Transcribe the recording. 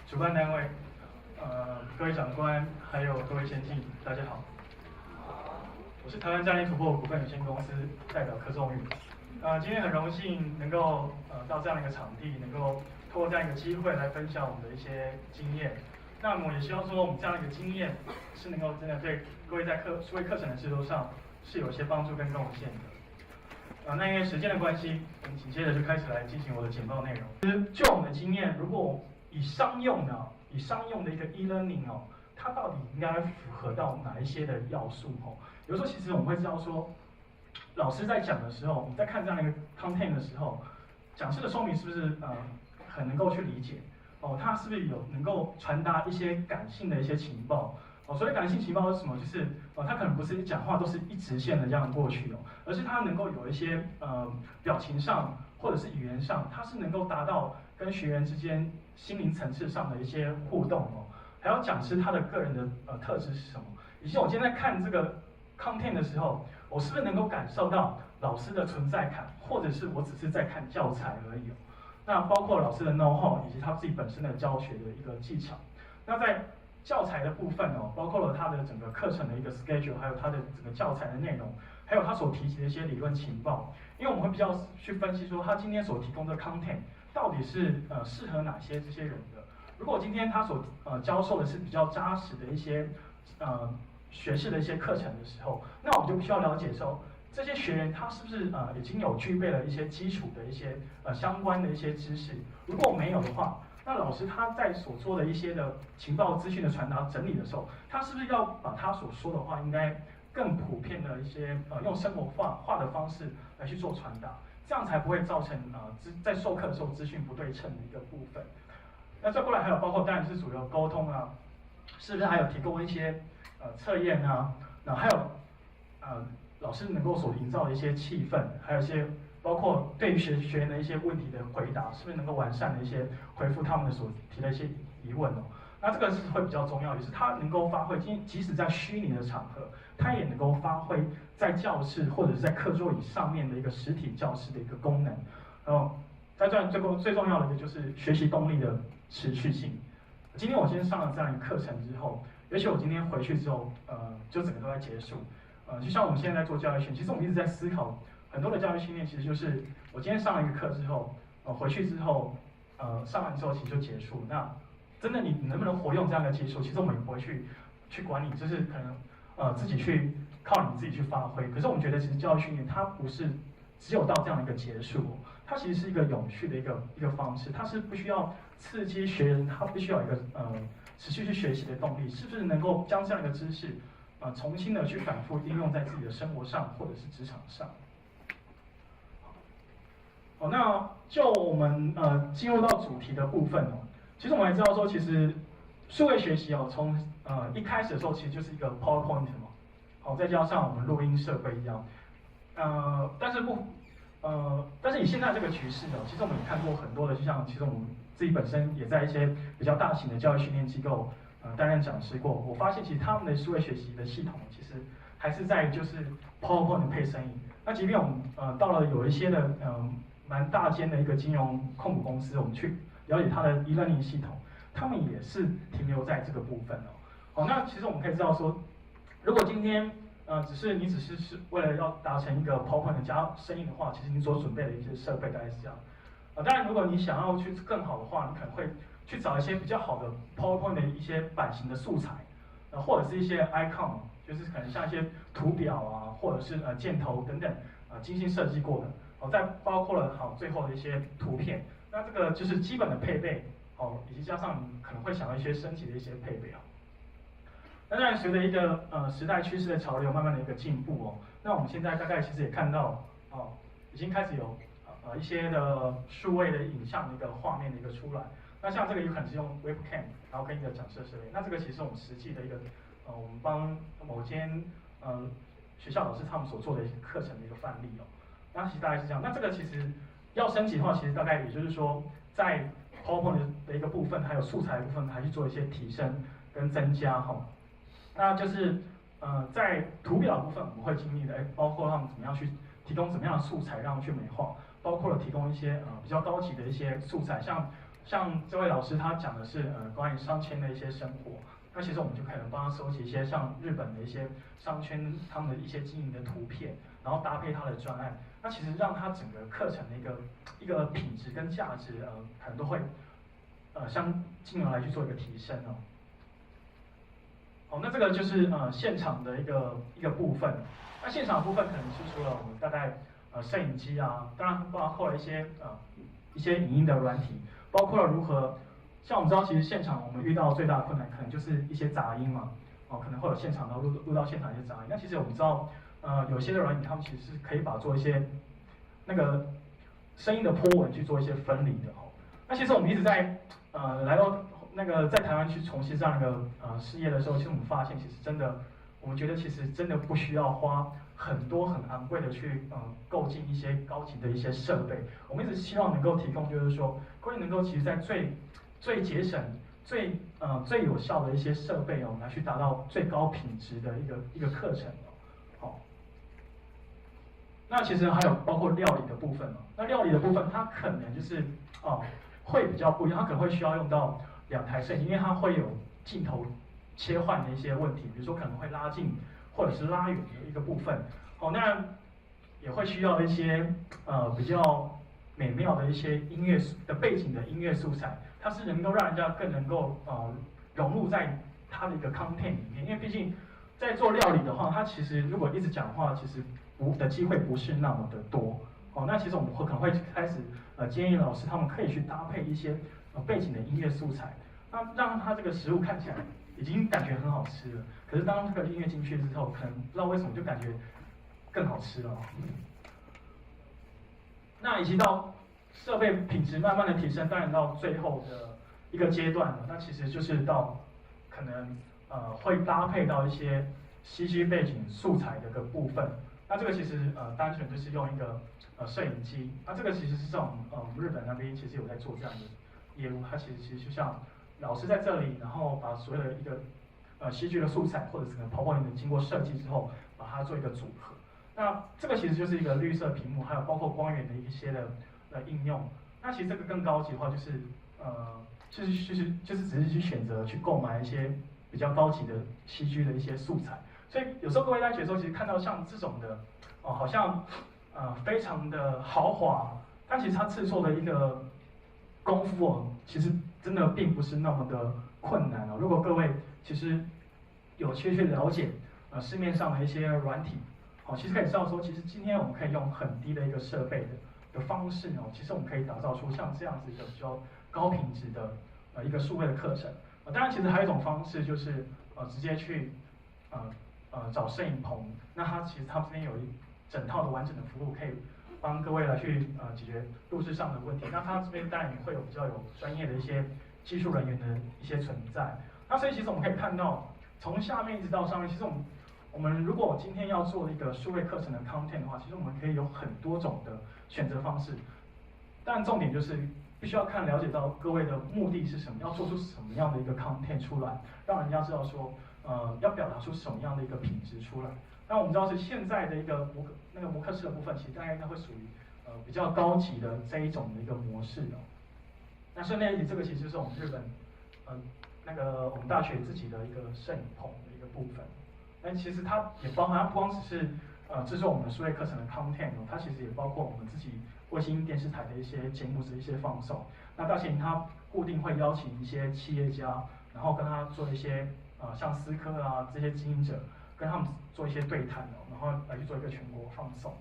主办单位，各位长官，还有各位先进，大家好。我是台湾战力突破股份有限公司代表柯仲宇。今天很荣幸能够到这样的一个场地，能够透过这样一个机会来分享我们的一些经验。那么也希望说我们这样的一个经验是能够真的对各位在数位课程的制作上是有一些帮助跟贡献的。那因为时间的关系，我们紧接着就开始来进行我的简报内容。其实就我们的经验，如果以商用的一个 e-learning 哦，它到底应该符合到哪一些的要素哦？有时候其实我们会知道说，老师在讲的时候，我们在看这样的一个 content 的时候，讲师的说明是不是很能够去理解哦？他是不是有能够传达一些感性的一些情报？哦，所谓感性情报是什么？就是他可能不是讲话都是一直线的这样过去哦，而是他能够有一些表情上或者是语言上，他是能够达到跟学员之间心灵层次上的一些互动哦。还有讲师他的个人的特质是什么？以及我今天在看这个 content 的时候，我是不是能够感受到老师的存在感，或者是我只是在看教材而已哦？那包括老师的 know-how 以及他自己本身的教学的一个技巧。那在教材的部分哦，包括了他的整个课程的一个 schedule， 还有他的整个教材的内容，还有他所提及的一些理论情报。因为我们会比较去分析说，他今天所提供的 content 到底是适合哪些这些人的。如果今天他所教授的是比较扎实的一些学士的一些课程的时候，那我们就必须要了解说，这些学员他是不是已经有具备了一些基础的一些相关的一些知识？如果没有的话，那老师他在所做的一些的情报资讯的传达整理的时候，他是不是要把他所说的话应该更普遍的一些用生活化的方式来去做传达，这样才不会造成在授课的时候资讯不对称的一个部分。那再过来还有包括当然是主要沟通啊，是不是还有提供一些测验啊，那还有老师能够所营造的一些气氛，还有一些包括对于学员的一些问题的回答，是不是能够完善的一些回复他们所提的一些疑问哦？那这个是会比较重要，也是他能够发挥，即使在虚拟的场合，他也能够发挥在教室或者是在课桌椅上面的一个实体教室的一个功能。然后在最重要的一个就是学习动力的持续性。今天我先上了这样一个课程之后，尤其我今天回去之后，就整个都在结束。就像我们现在在做教育训练，其实我们一直在思考很多的教育训练，其实就是我今天上了一个课之后，回去之后，上完之后其实就结束。那真的你能不能活用这样的技术？其实我们也不会去管你，就是可能自己去靠你自己去发挥。可是我们觉得其实教育训练它不是只有到这样的一个结束，它其实是一个永续的一个方式，它是不需要刺激学员，他必须要有一个持续去学习的动力，是不是能够将这样一个知识重新的去反复应用在自己的生活上或者是职场上？好，那就我们进入到主题的部分哦。其实我们也知道说，其实数位学习哦，从一开始的时候其实就是一个 PowerPoint 嘛，好，再加上我们录音设备一样，但是以现在这个趋势呢，其实我们也看过很多的，就像其实我们自己本身也在一些比较大型的教育训练机构担任讲师过，我发现其实他们的数位学习的系统其实还是在就是 PowerPoint 配声音。那即便我们到了有一些的蛮大间的一个金融控股公司，我们去了解它的 e-learning 系统，他们也是停留在这个部分哦。好，那其实我们可以知道说，如果今天只是为了要达成一个 PowerPoint 加声音的话，其实你所准备的一些设备大概是这样。当然，如果你想要去更好的话，你可能会去找一些比较好的 PowerPoint 的一些版型的素材，或者是一些 icon， 就是可能像一些图表啊，或者是箭头等等精心设计过的。再包括了最后的一些图片，那这个就是基本的配备以及加上你可能会想到一些升级的一些配备啊。那当然，随着一个时代趋势的潮流，慢慢的一个进步哦，那我们现在大概其实也看到已经开始有一些的数位的影像的一个画面的一个出来。那像这个有可能是用 webcam， 然后跟一个讲设设备。那这个其实我们实际的一个我们帮某间学校老师他们所做的一些课程的一个范例哦。那其实大概是这样。那这个其实要升级的话，其实大概也就是说，在 PowerPoint 的一个部分，还有素材的部分，还去做一些提升跟增加哈。那就是在图表的部分，我们会尽力的包括他们怎么样去提供怎么样的素材让他们去美化，包括了提供一些比较高级的一些素材，像像这位老师他讲的是关于商圈的一些生活，那其实我们就可能帮他收集一些像日本的一些商圈他们的一些经营的图片，然后搭配他的专案，那其实让他整个课程的一个品质跟价值可能都会进而来去做一个提升哦。好，那这个就是现场的一个部分。那现场的部分可能是除了我们大概摄影机啊，当然包括了一些影音的软体，包括了如何，像我们知道，其实现场我们遇到最大的困难可能就是一些杂音嘛，可能会有现场的录到现场一些杂音。那其实我们知道，有些的软体他们其实是可以做一些那个声音的波纹去做一些分离的哦。那其实我们一直在来到在台湾去从事这样的事业的时候，其实我们发现，其实真的，我们觉得其实真的不需要花很昂贵的去购进一些高级的一些设备。我们一直希望能够提供，就是说，各位能够其实在最节省、最有效的一些设备来去达到最高品质的一个课程哦。好，那其实还有包括料理的部分哦。那料理的部分，它可能就是会比较不一样，它可能会需要用到2台摄影机，因为它会有镜头切换的一些问题，比如说可能会拉近或者是拉远的一个部分。好，那也会需要一些比较美妙的一些音乐的背景的音乐素材，它是能够让人家更能够融入在它的一个 content 里面，因为毕竟在做料理的话，它其实如果一直讲话，其实的机会不是那么的多。哦，那其实我们可能会开始建议老师他们可以去搭配一些背景的音乐素材，那让它这个食物看起来已经感觉很好吃了，可是当这个音乐进去之后，可能不知道为什么就感觉更好吃了。那以及到设备品质慢慢的提升，当然到最后的一个阶段了，那其实就是到可能会搭配到一些CG 背景素材的一个部分。那这个其实单纯就是用一个摄影机，那这个其实是这种日本那边其实有在做这样的业务，它其实就像老师在这里，然后把所有的一个CG 的素材或者是可能 PowerPoint 经过设计之后，把它做一个组合。那这个其实就是一个绿色屏幕，还有包括光源的一些的应用。那其实这个更高级的话，就是只是去选择去购买一些比较高级的CG 的一些素材。所以有时候各位在解说，其实看到像这种的好像非常的豪华，但其实它制作的一个功夫其实真的并不是那么的困难哦。如果各位其实有去了解市面上的一些软体，其实可以知道说，其实今天我们可以用很低的一个设备的方式其实我们可以打造出像这样子一个比较高品质的一个数位的课程。当然，其实还有一种方式就是直接去找摄影棚，那其实他们这边有一整套的完整的服务，可以帮各位来去解决录制上的问题。那他这边当然也会有比较有专业的一些技术人员的一些存在。那所以其实我们可以看到，从下面一直到上面，其实我们如果今天要做一个数位课程的 content 的话，其实我们可以有很多种的选择方式。但重点就是必须要了解到各位的目的是什么，要做出什么样的一个 content 出来，让人家知道说，要表达出什么样的一个品质出来。那我们知道是现在的一个模课式的部分，其实大概应该会属于比较高级的这一种的一个模式哦。那顺便一提，这个其实就是我们日本我们大学自己的一个摄影棚的一个部分。那其实它也包含，它不光只是制作我们数位课程的 content 它其实也包括我们自己卫星电视台的一些节目的一些放送。那大前它固定会邀请一些企业家，然后跟他做一些像思科啊这些经营者，跟他们做一些对谈然后来去做一个全国放送。